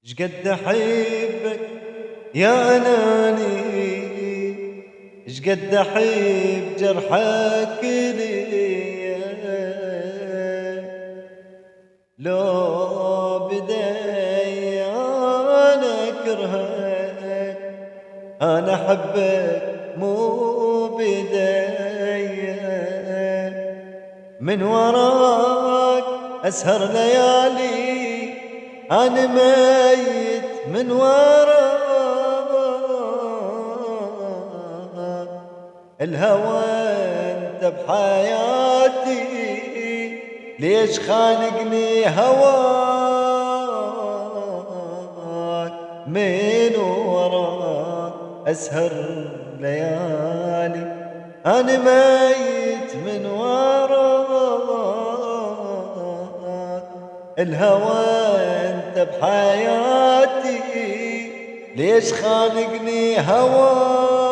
شقد احبك يا اناني، شقد احب جرحك لي. لو بدي انا اكرهك، انا احبك مو بدي. من وراك اسهر ليالي، أنا ميت من وراك. الهوى أنت بحياتي، ليش خانقني هواك؟ من وراك أسهر ليالي، أنا ميت من وراك. الهوى انت بحياتي، ليش خانقني هواك؟